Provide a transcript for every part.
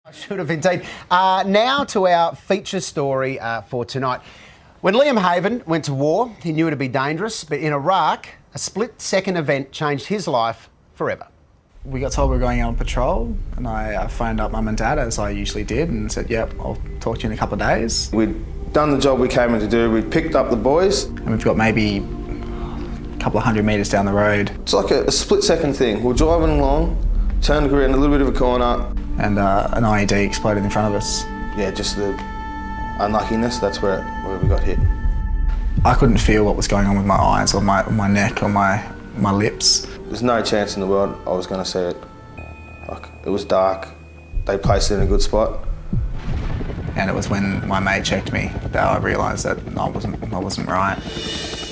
I should have indeed. Now to our feature story for tonight. When Liam Haven went to war, he knew it'd be dangerous, but in Iraq, a split-second event changed his life forever. We got told we were going out on patrol, and I phoned up Mum and Dad, as I usually did, and said, yep, I'll talk to you in a couple of days. We'd done the job we came in to do, we'd picked up the boys. And we've got maybe a couple of 100 metres down the road. It's like a split-second thing. We're driving along, turned around a little bit of a corner. And an IED exploded in front of us. Yeah, just the unluckiness, that's where we got hit. I couldn't feel what was going on with my eyes or my neck or my lips. There's no chance in the world I was going to see it. Like, it was dark. They placed it in a good spot. And it was when my mate checked me that I realised that I wasn't right.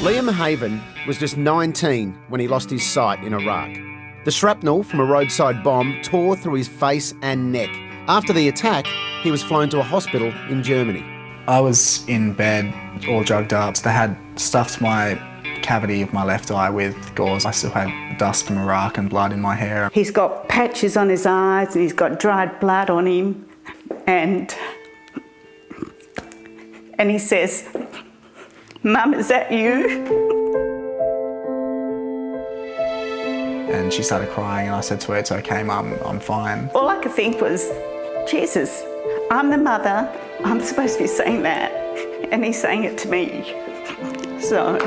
Liam Haven was just 19 when he lost his sight in Iraq. The shrapnel from a roadside bomb tore through his face and neck. After the attack, he was flown to a hospital in Germany. I was in bed, all drugged up. They had stuffed my cavity of my left eye with gauze. I still had dust from Iraq and blood in my hair. He's got patches on his eyes and he's got dried blood on him. And he says, "Mum, is that you?" And she started crying, and I said to her, "It's okay, Mum, I'm fine." All I could think was, Jesus, I'm the mother, I'm supposed to be saying that, and he's saying it to me. So...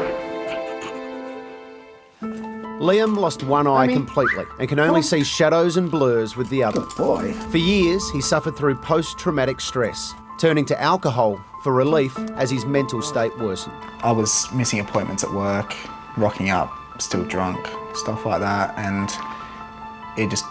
Liam lost one eye completely and can only see shadows and blurs with the other. Good boy. For years, he suffered through post-traumatic stress, turning to alcohol for relief as his mental state worsened. I was missing appointments at work, rocking up, still drunk, stuff like that, and it just,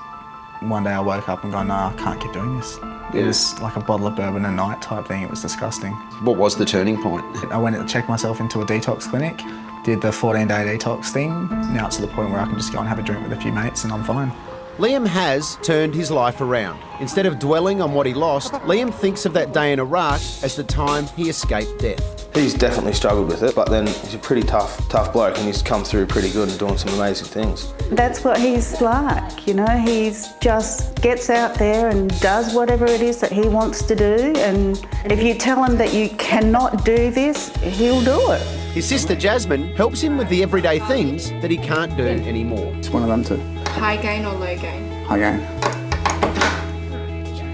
one day I woke up and go, no, I can't keep doing this. It was like a bottle of bourbon a night type thing. It was disgusting. What was the turning point? I went and checked myself into a detox clinic, did the 14-day detox thing. Now it's to the point where I can just go and have a drink with a few mates and I'm fine. Liam has turned his life around. Instead of dwelling on what he lost, Liam thinks of that day in Iraq as the time he escaped death. He's definitely struggled with it, but then he's a pretty tough bloke and he's come through pretty good and doing some amazing things. That's what he's like, you know, he's just gets out there and does whatever it is that he wants to do, and if you tell him that you cannot do this, he'll do it. His sister Jasmine helps him with the everyday things that he can't do anymore. It's one of them too. High gain or low gain? High gain.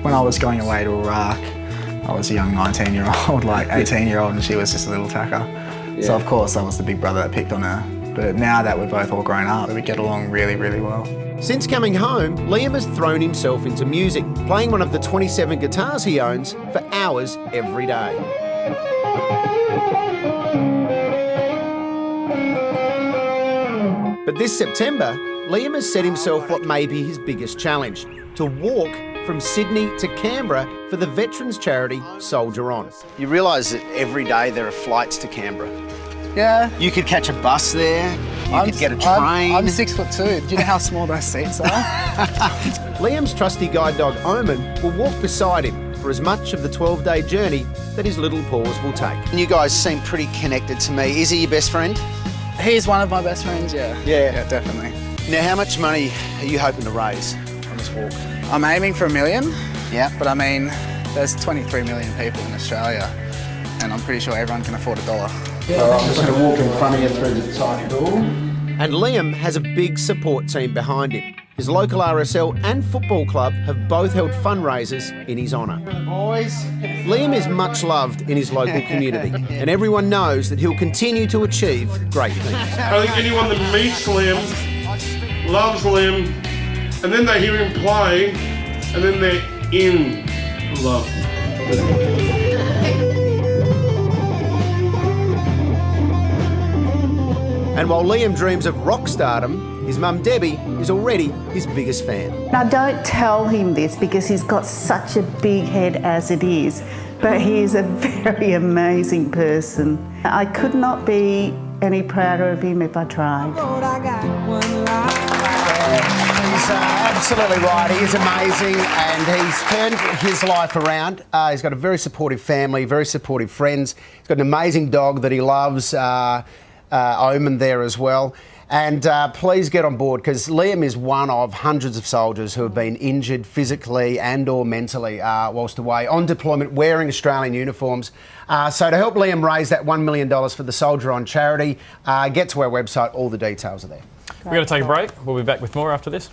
When I was going away to Iraq, I was a young 19-year-old, like 18-year-old, and she was just a little tacker. Yeah. So of course I was the big brother that picked on her. But now that we're both all grown up, we get along really, really well. Since coming home, Liam has thrown himself into music, playing one of the 27 guitars he owns for hours every day. But this September, Liam has set himself what may be his biggest challenge: to walk from Sydney to Canberra for the veterans charity Soldier On. You realise that every day there are flights to Canberra. Yeah. You could catch a bus there, you could get a train. I'm 6'2". Do you know how small those seats are? Liam's trusty guide dog Omen will walk beside him for as much of the 12-day journey that his little paws will take. You guys seem pretty connected to me. Is he your best friend? He's one of my best friends, yeah. Yeah, definitely. Now, how much money are you hoping to raise on this walk? I'm aiming for $1 million. Yeah. But I mean, there's 23 million people in Australia, and I'm pretty sure everyone can afford $1. Yeah. I'm just going to walk in front of you through the side door. And Liam has a big support team behind him. His local RSL and football club have both held fundraisers in his honour. Boys. Liam is much loved in his local community, and everyone knows that he'll continue to achieve great things. I think anyone that meets Liam, loves Liam, and then they hear him play, and then they're in love. And while Liam dreams of rock stardom, his mum Debbie is already his biggest fan. Now don't tell him this because he's got such a big head as it is, but he is a very amazing person. I could not be any prouder of him if I tried. He's absolutely right. He is amazing, and he's turned his life around. He's got a very supportive family, very supportive friends. He's got an amazing dog that he loves, Omen there as well. And please get on board, because Liam is one of hundreds of soldiers who have been injured physically and or mentally whilst away on deployment wearing Australian uniforms. So to help Liam raise that $1 million for the Soldier On charity, get to our website, all the details are there. We're going to take a break. We'll be back with more after this.